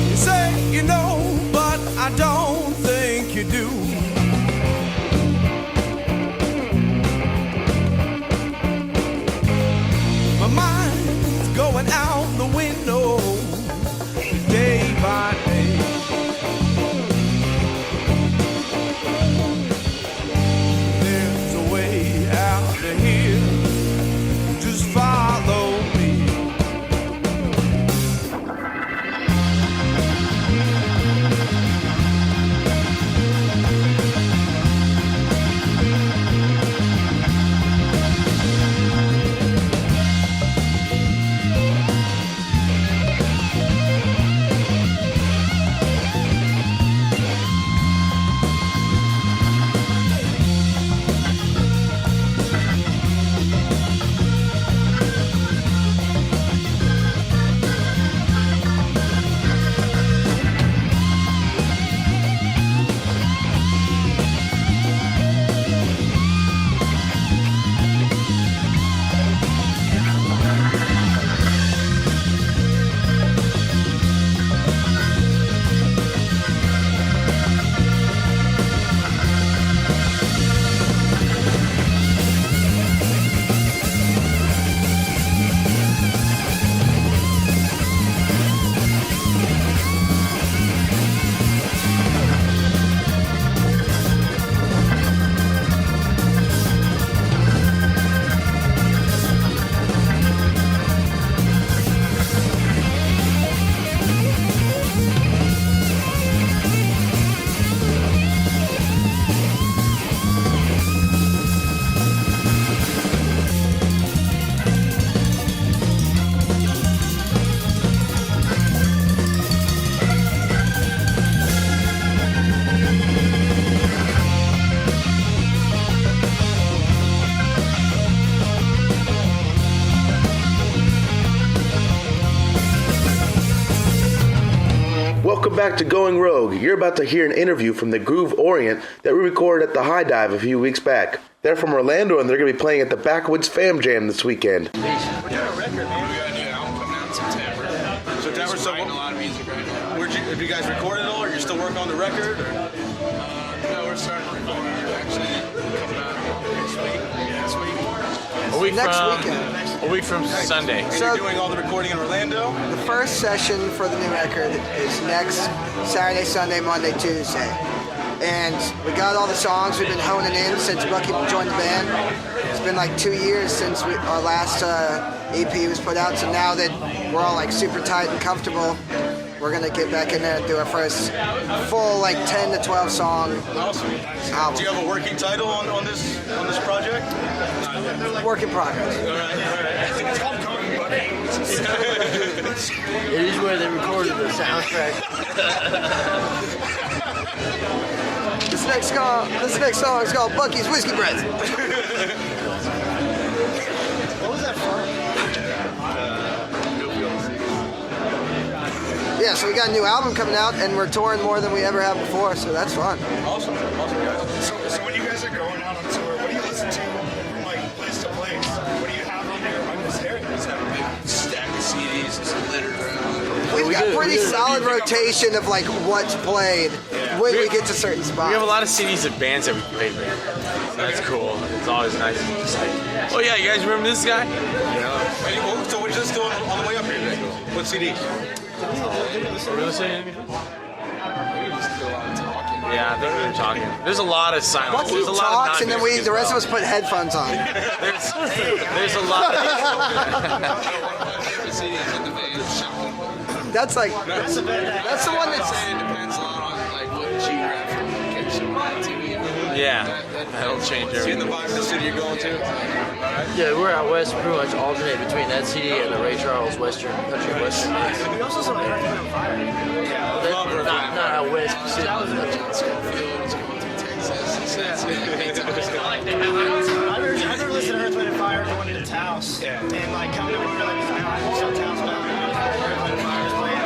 You say you know, but I don't think you do. My mind's going out the window day by day. There's a way out of here. Just follow me. Welcome back to Going Rogue. You're about to hear an interview from the Groove Orient that we recorded at the High Dive a few weeks back. They're from Orlando and they're going to be playing at the Backwoods Fam Jam this weekend. We're doing a record, man. We got a new album coming out in September. September, so writing a lot of music right now. have you guys recorded it all, or you're still working on the record? Or? No, we're starting to record it. Actually, coming out next week. A week from Sunday. And you're doing all the recording in Orlando? The first session for the new record is next Saturday, Sunday, Monday, Tuesday. And we got all the songs we've been honing in since Bucky joined the band. It's been like 2 years since our last EP was put out, so now that we're all like super tight and comfortable, we're gonna get back in there and do our first full like 10 to 12 song album. Do you have a working title on this project? Work in progress. It is where they recorded the soundtrack. This next song is called Bucky's Whiskey Breath. What was that from? Yeah, so we got a new album coming out, and we're touring more than we ever have before, so that's fun. Awesome guys. So when you guys are going out on tour, what do you listen to from like place to place? What do you have on this area? We just have a big stack of CDs just littered around. We've got pretty solid rotation of like what's played when we get to certain spots. We have a lot of CDs of bands that we played with. So that's cool. It's always nice. Just like, oh yeah, you guys remember this guy? Yeah. So what did you listen to on the way up here today? What CDs? Really saying anything? Yeah, I think we were talking. There's a lot of silence. Bucky There's a lot talks, of and then the rest of us put headphones on. There's a lot. That's the one that's. It depends a lot on like what geographic location we're on TV. Yeah, that'll change everything. Seeing the vibe of the city you're going to. Yeah, we're out west. We pretty much alternate between that CD and the Ray Charles Western Country Western. We also saw Earth, Wind & Fire. Not out west. It's going through Texas. I've never listened to Earth, Wind & Fire going into Taos. Yeah. And like coming over like this mountain, so Taos Mountain, Earth, Wind & Fire's playing. I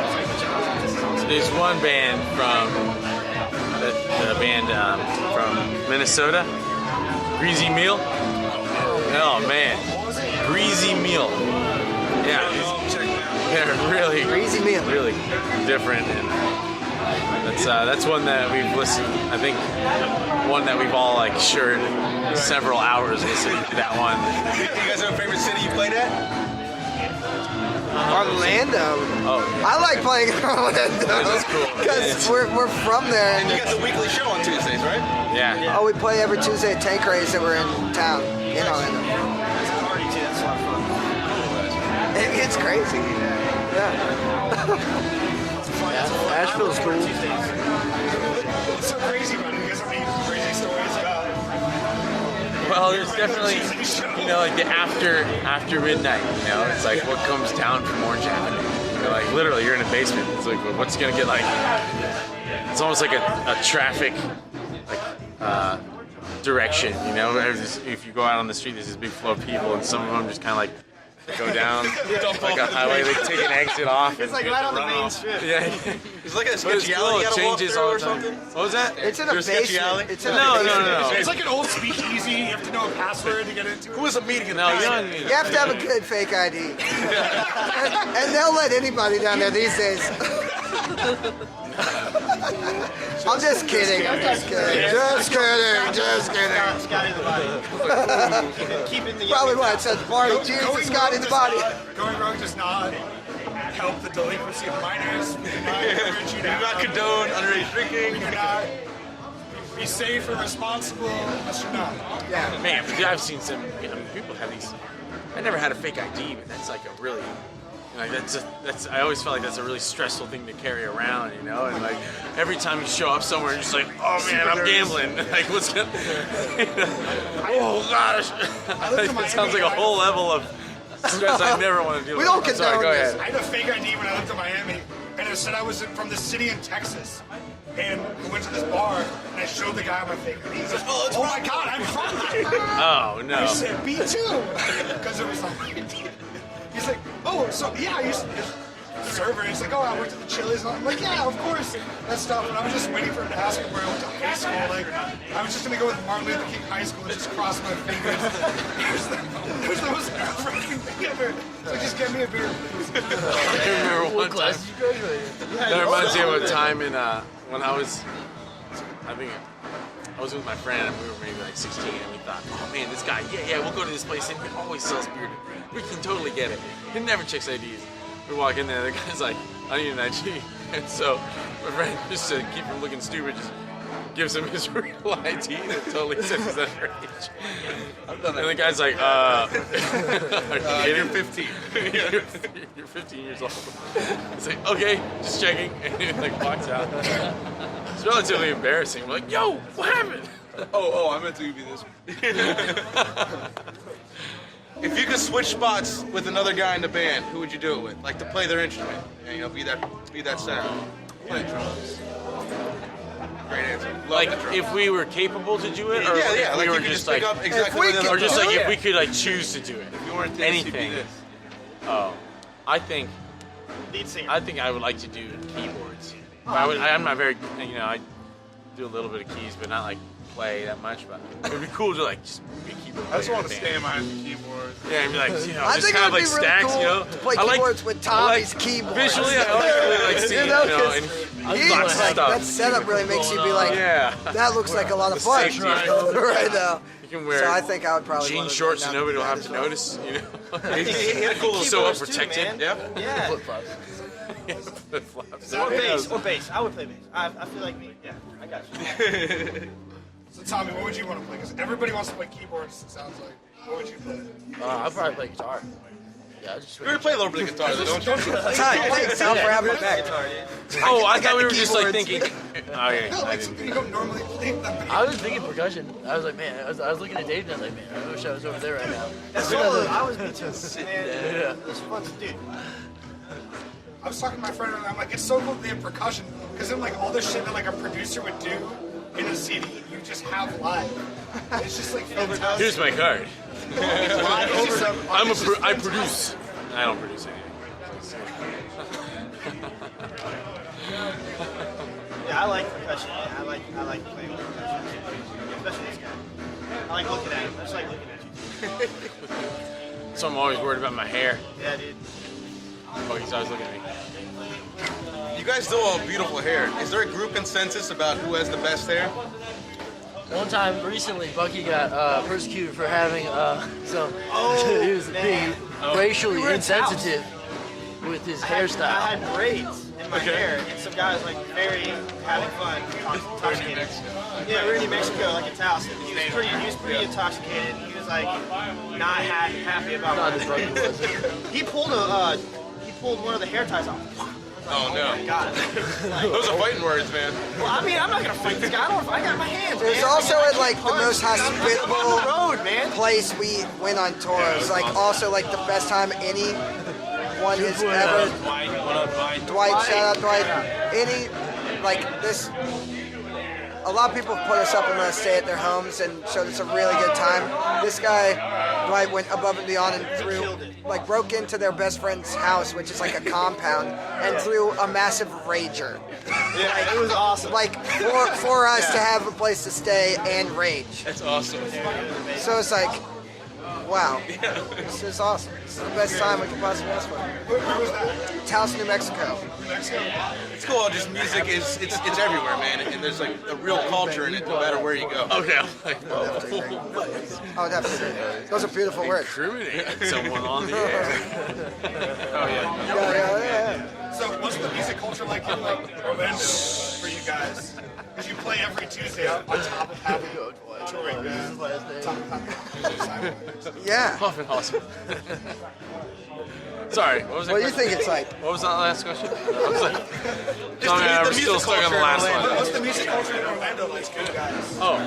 was like, There's one band from the band from Minnesota, Greasy Meal. Oh man, Greasy Meal. Yeah, they're really Greasy Meal, really different, and that's one that we've listened. I think one that we've all like shared several hours listening to that one. You guys have a favorite city you played at? Orlando. Oh, I like playing in Orlando. That's cool. Because we're from there. And you got the weekly show on Tuesdays, right? Yeah. Oh, we play every Tuesday at Tank Race that we're in town in Orlando. it's a party too, that's a lot of fun. It gets crazy. Yeah. Asheville's cool. What's so crazy about it? You guys have any crazy stories about it? Well, there's definitely, like the after midnight, it's like what comes down from Orange Avenue. Like literally, you're in a basement. It's like, what's gonna get like? It's almost like a traffic direction, If you go out on the street, there's this big flow of people, and some of them just kind of like go down like a highway. They take an exit off. It's like right on the main strip. Yeah. It's like a But it's sketchy cool. alley you It gotta walk changes through all or the time. something? What was that? It's in a There's a sketchy alley? basement. It's in a No. basement. It's like an old speakeasy. You have to know a password to get into it. Who was a meeting? No, you don't need You have to have a good fake ID. and they'll let anybody down there these days. I'm just kidding. Just kidding. Scotty the body. Keeping the Probably why it says party. Cheers to Scotty the body. Going rogue does not help the delinquency of minors. We do not encourage you to Do not condone underage drinking. We do not be safe and responsible unless you're not. Yeah. Man, but I've seen some. People have these. I never had a fake ID, but that's like a really. Like that's I always felt like that's a really stressful thing to carry around, And like every time you show up somewhere, you're just like, oh man, I'm gambling. Like what's gonna? Oh gosh, it sounds like a whole level of stress I never want to deal with. We don't I'm sorry, condone go this. ahead. I had a fake ID when I lived in Miami, and it said I was from the city in Texas. And we went to this bar, and I showed the guy my fake ID. He goes, oh my God, I'm from here. Oh no. I said, me too. Because it was like, he's like, oh, so yeah, I used to be a server. He's like, oh, I worked at the Chili's. And I'm like, yeah, of course, that stuff. And I was just waiting for him to ask me where I went to high school. Like, I was just going to go with Martin Luther King High School and just cross my fingers. It was the most nerve-wracking thing ever. So just get me a beer, please. I remember one time. That reminds me of a time in when I was with my friend, and we were maybe like 16, and we thought, oh man, this guy, yeah, we'll go to this place, and he always sells beer. We can totally get it. He never checks IDs. We walk in there, the guy's like, I need an ID. And so my friend, just to keep from looking stupid, just gives him his real ID that totally says he's underage. And the guy's like, You're 15. You're 15 years old. It's like, okay, just checking. And he like walks out. It's relatively embarrassing. We're like, yo, what happened? Oh, I meant to give you this. If you could switch spots with another guy in the band, who would you do it with? Like to play their instrument, and be that sound. Play drums. Great answer. Like if we were capable to do it, or Yeah, if like we you were could just pick like, up exactly or just like if we could. could like choose to do it. If you weren't this, Anything. you'd be this. Oh, I think Lead singer. I think I would like to do keyboards. I'm not very, I do a little bit of keys, but not like play that much. But it'd be cool to like just be a keyboard player. I just want to in a stand band. behind the keyboard. Yeah, and be like, I just think kind it of would like be really stacks, cool to play I like- keyboards with Tommy's keyboards. Visually, I really like seeing, You know, and He's lots of like, stuff. that setup really makes you be like, Yeah. that looks like a lot of fun Safety. right now. You can wear So I think I would probably jean wanna shorts do and that nobody will as have to well. notice, He had a cool so keyboards too, unprotected. man. Yep. Yeah. Flip-flops. Flip-flops. Or bass. Or bass. I would play bass. I feel like me. Yeah, I got you. So Tommy, what would you want to play? Because everybody wants to play keyboards. It sounds like. What would you play? I'd probably play guitar. Yeah, I just. You're gonna play a little bit of guitar, though, don't you? Ty, thanks Sal for having me back. Oh, I got thought we the were just like keyboards. thinking. Okay, No, I like didn't. you don't normally play them. I was thinking percussion. I was like, man, I was looking at Dave and I was like, man, I wish I was over there right now. That's solo. I was me too. Man, Yeah. it's fun to do. I was talking to my friend and I'm like, it's so cool that they have percussion because then like all the shit that like a producer would do in a CD, you just have live. It's just like fantastic. Here's my card. It's just, I produce. I don't produce anything. Yeah, I like percussion. Yeah, I like playing with percussion. Especially this guy. I like looking at him. I just like looking at you. So I'm always worried about my hair. Yeah, dude. Oh, he's always looking at me. You guys do all beautiful hair. Is there a group consensus about who has the best hair? One time recently, Bucky got persecuted for having some. Oh, he was being racially We were in Taos. insensitive with his I hairstyle. had braids in my hair, and some guy was like very having fun, intoxicated. Yeah, we were in New Mexico, like in Taos. And he was pretty intoxicated. He was like not happy about Not it. as Bucky was. He pulled one of the hair ties off. Oh Oh no. my god. Those are fighting words, man. Well, I mean, I'm not gonna fight this guy. I got my hands. There's man. also I at can like the punch. most I'm on hospitable the road, man. place we went on tour. It's like also like the best time anyone has ever. Dwight, shout out Dwight. Any like this. A lot of people put us up and let us stay at their homes and showed us a really good time. This guy, Dwight, went above and beyond and broke into their best friend's house, which is like a compound, and threw a massive rager. Yeah, it was awesome. Like for us to have a place to stay and rage. That's awesome. So it's like, wow, this is awesome. This is the best time we could possibly ask for. Where was that? Taos, New Mexico. New Mexico? It's cool. Just music is it's everywhere, man, and there's like a real culture in it, no matter where you go. Okay. I would have to agree. Those are beautiful words. Incriminating someone on the air. Oh yeah. Yeah. So what's the music culture like in like Orlando for you guys? Because you play every Tuesday on top of having a touring band. Yeah. Puffin awesome. Sorry, what was that? What do you think it's like? What was that last question? I was like, I'm still stuck on the last one. What's the music culture in Orlando like for you guys? Oh,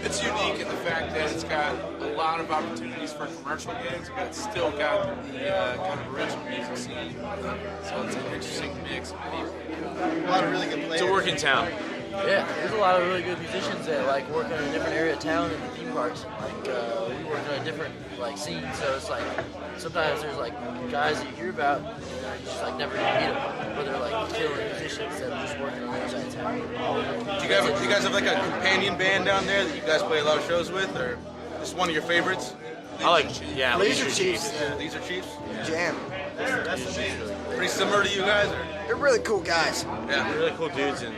It's unique in the fact that it's got a lot of opportunities for commercial gigs, but it's still got the kind of original music scene. So it's an interesting mix of people. A lot of really good players. it's a working town. Yeah, there's a lot of really good musicians that like work in a different area of town and the theme parks. Like we work in a different like scene, so it's like sometimes there's like guys that you hear about and you just like never even meet them, but they're like killer musicians that are just working on the other side of town. Do you guys have like a companion band down there that you guys play a lot of shows with, or just one of your favorites? I like, yeah, Leisure Chiefs. Leisure Chiefs. Jam. That's the band. Pretty similar to you guys, or? They're really cool guys. Yeah. really cool dudes and.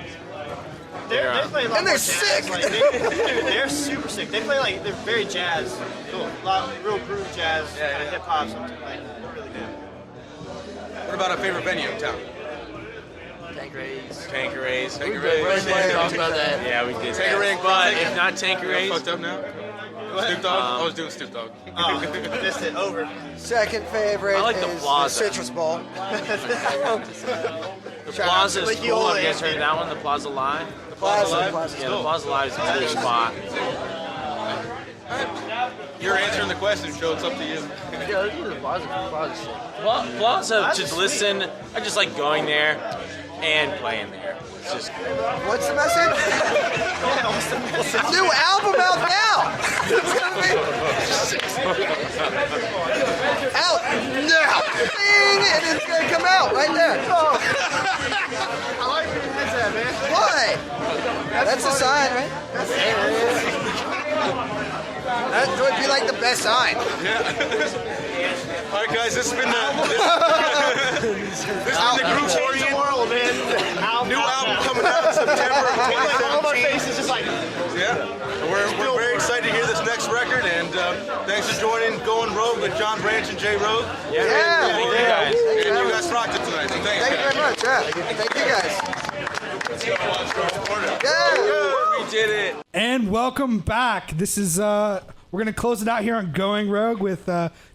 They play a lot And they're more jazz. sick. Like, they're super sick. They play like they're very jazz. Cool. A lot of real groove jazz, kind of hip hop, something like that. They're really good. What about a favorite venue in town? Tanquerays. We talked about that. Yeah, we did. Tanqueray, But if not Tanquerays, fucked up now. Snoop Dogg. I was doing Snoop Dogg. Oh, missed it. Over. Second favorite I like the is Plaza. the Citrus Bowl. the Plaza is Like cool. you Have always you guys heard of that one? The Plaza Live? The Plaza Yeah, Live's the cool. Plaza Live is a cool spot. You're answering the question, so it's up to you. Yeah, let's do the Plaza shit. Plaza, just listen. I just like going there and playing there. It's just. What's the message? New album out now. It's gonna be out now. Ding, and it's gonna come out right there. I like where your head's at, man. Why? That's a sign, right? That would be like the best sign. All right, guys, this has been the group Orient. World, man. New album coming out in September of All my 2017. face is just like. Yeah, we're very excited to hear this next record, and thanks for joining Going Rogue with John Branch and Jay Rogue. Yeah. And you guys rocked it tonight. So thanks. Thank you very much. Yeah. Thank you guys. Yeah. We did it. And welcome back. This is we're gonna close it out here on Going Rogue with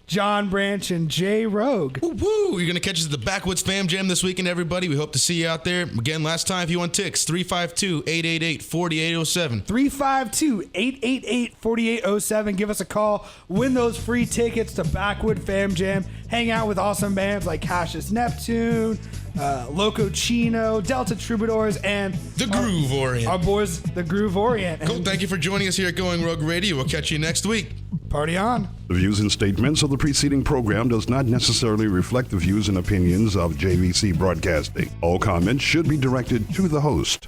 John Branch and Jay Rogue. Woo! You're going to catch us at the Backwoods Fam Jam this weekend, everybody. We hope to see you out there. Again, last time, if you want tickets, 352-888-4807. 352-888-4807. Give us a call. Win those free tickets to Backwood Fam Jam. Hang out with awesome bands like Cassius Neptune, Loco Chino, Delta Troubadours, and The Groove Orient. Our boys, The Groove Orient. Cool. Thank you for joining us here at Going Rogue Radio. We'll catch you next week. Party on. The views and statements of the preceding program does not necessarily reflect the views and opinions of JVC Broadcasting. All comments should be directed to the host.